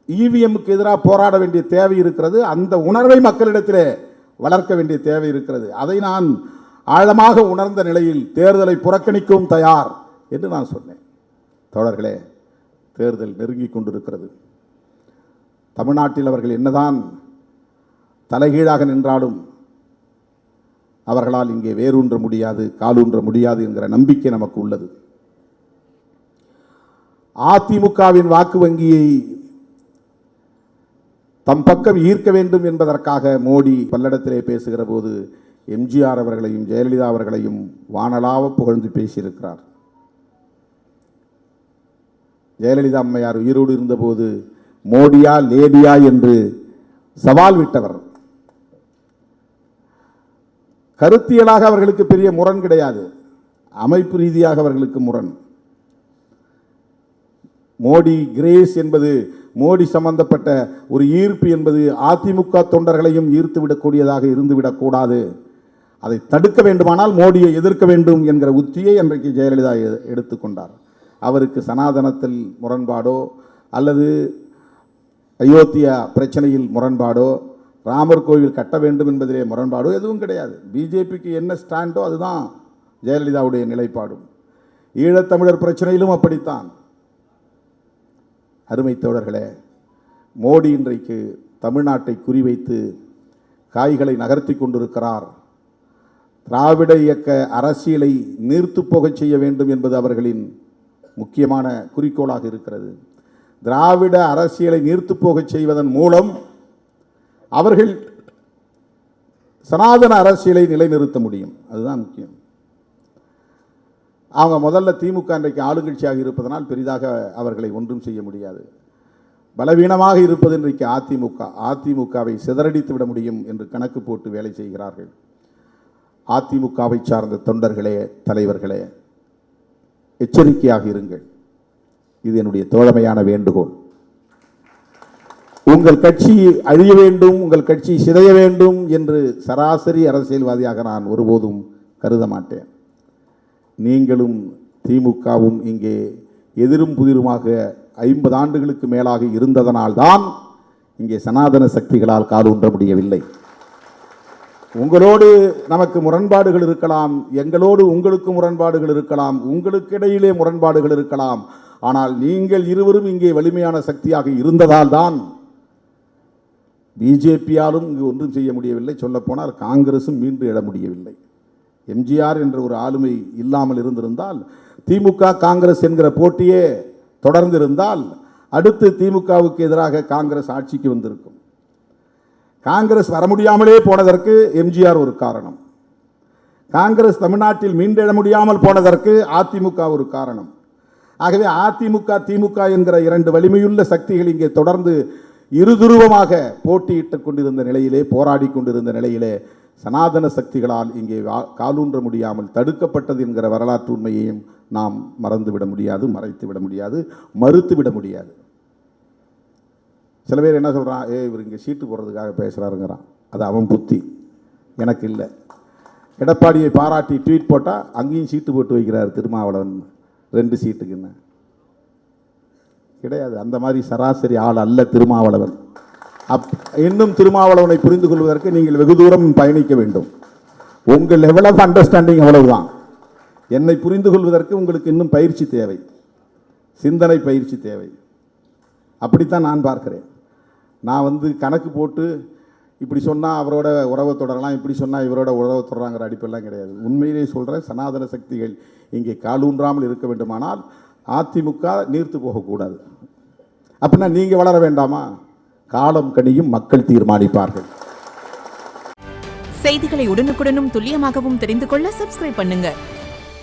இவிஎம்முக்கு எதிராக போராட வேண்டிய தேவை இருக்கிறது. அந்த உணர்வை மக்களிடத்திலே வளர்க்க வேண்டிய தேவை இருக்கிறது. அதை நான் ஆழமாக உணர்ந்த நிலையில் தேர்தலை புறக்கணிக்கவும் தயார் என்று நான் சொன்னேன். தோழர்களே, தேர்தல் நெருங்கி கொண்டிருக்கிறது. தமிழ்நாட்டில் அவர்கள் என்னதான் தலைகீழாக நின்றாலும் அவர்களால் இங்கே வேரூன்ற முடியாது, காலூன்ற முடியாது என்கிற நம்பிக்கை நமக்கு உள்ளது. அதிமுகவின் வாக்கு வங்கியை தம் பக்கம் ஈர்க்க வேண்டும் என்பதற்காக மோடி பல்லடத்திலே பேசுகிற போது எம்ஜிஆர் அவர்களையும் ஜெயலலிதா அவர்களையும் வானளாவ புகழ்ந்து பேசியிருக்கிறார். ஜெயலலிதா அம்மையார் உயிரோடு இருந்தபோது மோடியா லேடியா என்று சவால் விட்டவர். கருத்தியலாக அவர்களுக்கு பெரிய முரண் கிடையாது, அமைப்பு ரீதியாக அவர்களுக்கு முரண். மோடி கிரேஸ் என்பது, மோடி சம்பந்தப்பட்ட ஒரு ஈர்ப்பு என்பது அதிமுக தொண்டர்களையும் ஈர்த்து விடக்கூடியதாக இருந்துவிடக்கூடாது. அதை தடுக்க வேண்டுமானால் மோடியை எதிர்க்க வேண்டும் என்கிற உத்தியை அன்றைக்கு ஜெயலலிதா எடுத்துக்கொண்டார். அவருக்கு சனாதனத்தில் முரண்பாடோ அல்லது அயோத்தியா பிரச்சனையில் முரண்பாடோ ராமர் கோவில் கட்ட வேண்டும் என்பதிலே முரண்பாடோ எதுவும் கிடையாது. பிஜேபிக்கு என்ன ஸ்டாண்டோ அதுதான் ஜெயலலிதாவுடைய நிலைப்பாடும். ஈழத்தமிழர் பிரச்சனையிலும் அப்படித்தான். அருமை தோழர்களே, மோடி இன்றைக்கு தமிழ்நாட்டை குறிவைத்து காய்களை நகர்த்தி கொண்டிருக்கிறார். திராவிட இயக்க அரசியலை நீர்த்து போகச் செய்ய வேண்டும் என்பது அவர்களின் முக்கியமான குறிக்கோளாக இருக்கிறது. திராவிட அரசியலை நீர்த்து போகச் செய்வதன் மூலம் அவர்கள் சனாதன அரசியலை நிலைநிறுத்த முடியும். அதுதான் முக்கியம். அவங்க முதல்ல திமுக இன்றைக்கு ஆளுங்கட்சியாக இருப்பதனால் பெரிதாக அவர்களை ஒன்றும் செய்ய முடியாது. பலவீனமாக இருப்பது இன்றைக்கு அதிமுக. அதிமுகவை சிதறடித்து விட முடியும் என்று கணக்கு போட்டு வேலை செய்கிறார்கள். அதிமுகவை சார்ந்த தொண்டர்களே, தலைவர்களே, எச்சரிக்கையாக இருங்கள். இது என்னுடைய தோழமையான வேண்டுகோள். உங்கள் கட்சி அழிய வேண்டும், உங்கள் கட்சி சிதைய வேண்டும் என்று சராசரி அரசியல்வாதியாக நான் ஒருபோதும் கருத மாட்டேன். நீங்களும் திமுகவும் இங்கே எதிரும் புதிருமாக 50 ஆண்டுகளுக்கு மேலாக இருந்ததனால்தான் இங்கே சனாதன சக்திகளால் காலூன்ற முடியவில்லை. உங்களோடு நமக்கு முரண்பாடுகள் இருக்கலாம், எங்களோடு உங்களுக்கு முரண்பாடுகள் இருக்கலாம், உங்களுக்கு இடையிலே முரண்பாடுகள் இருக்கலாம். ஆனால் நீங்கள் இருவரும் இங்கே வலிமையான சக்தியாக இருந்ததால் தான் பிஜேபியாலும் இங்கு ஒன்றும் செய்ய முடியவில்லை. சொல்லப்போனால் காங்கிரசும் மீண்டு எழ முடியவில்லை. எம்ஜிஆர் என்ற ஒரு ஆளுமை இல்லாமல் இருந்திருந்தால், திமுக காங்கிரஸ் என்கிற போட்டியே தொடர்ந்திருந்தால் அடுத்து திமுகவுக்கு எதிராக காங்கிரஸ் ஆட்சிக்கு வந்திருக்கும். காங்கிரஸ் வர முடியாமலே போனதற்கு எம்ஜிஆர் ஒரு காரணம். காங்கிரஸ் தமிழ்நாட்டில் மீண்டெழ முடியாமல் போனதற்கு அதிமுக ஒரு காரணம். ஆகவே அதிமுக திமுக என்கிற 2 வலிமையுள்ள சக்திகள் இங்கே தொடர்ந்து இருதுருவமாக போட்டியிட்டுக் கொண்டிருந்த நிலையிலே, போராடி கொண்டிருந்த நிலையிலே சனாதன சக்திகளால் இங்கே காலூன்ற முடியாமல் தடுக்கப்பட்டது என்கிற வரலாற்று உண்மையையும் நாம் மறந்துவிட முடியாது, மறைத்துவிட முடியாது, மறுத்துவிட முடியாது. சில பேர் என்ன சொல்கிறான், இவர் இங்கே சீட்டு போடுறதுக்காக பேசுகிறாருங்கிறான். அது அவன் புத்தி, எனக்கு இல்லை. எடப்பாடியை பாராட்டி ட்வீட் போட்டால் அங்கேயும் சீட்டு போட்டு வைக்கிறார் திருமாவளவன் 2 சீட்டுக்குன்னு. கிடையாது, அந்த மாதிரி சராசரி ஆள் அல்ல திருமாவளவன். இன்னும் திருமாவளவனை புரிந்து கொள்வதற்கு நீங்கள் வெகு தூரம் பயணிக்க வேண்டும். உங்கள் லெவல் ஆஃப் அண்டர்ஸ்டாண்டிங் அவ்வளவுதான். என்னை புரிந்து கொள்வதற்கு உங்களுக்கு இன்னும் பயிற்சி தேவை, சிந்தனை பயிற்சி தேவை. அப்படித்தான் நான் பார்க்கிறேன். நான் கணக்கு போட்டு இப்படி சொன்னால் அவரோட உறவை தொடரலாம், இப்படி சொன்னால் இவரோட உறவை தொடராங்கிற அடிப்பெல்லாம் கிடையாது. உண்மையிலே சொல்கிறேன், சனாதன சக்திகள் இங்கே காலூன்றாமல் இருக்க வேண்டுமானால் அதிமுக நீர்த்து போகக்கூடாது. அப்படின்னா நீங்கள் வளர வேண்டாமா? காலம் கனியும், மக்கள் தீர்மானிப்பார்கள். செய்திகளை உடனுக்குடனும் துல்லியமாகவும் தெரிந்து கொள்ள சப்ஸ்கிரைப் பண்ணுங்க.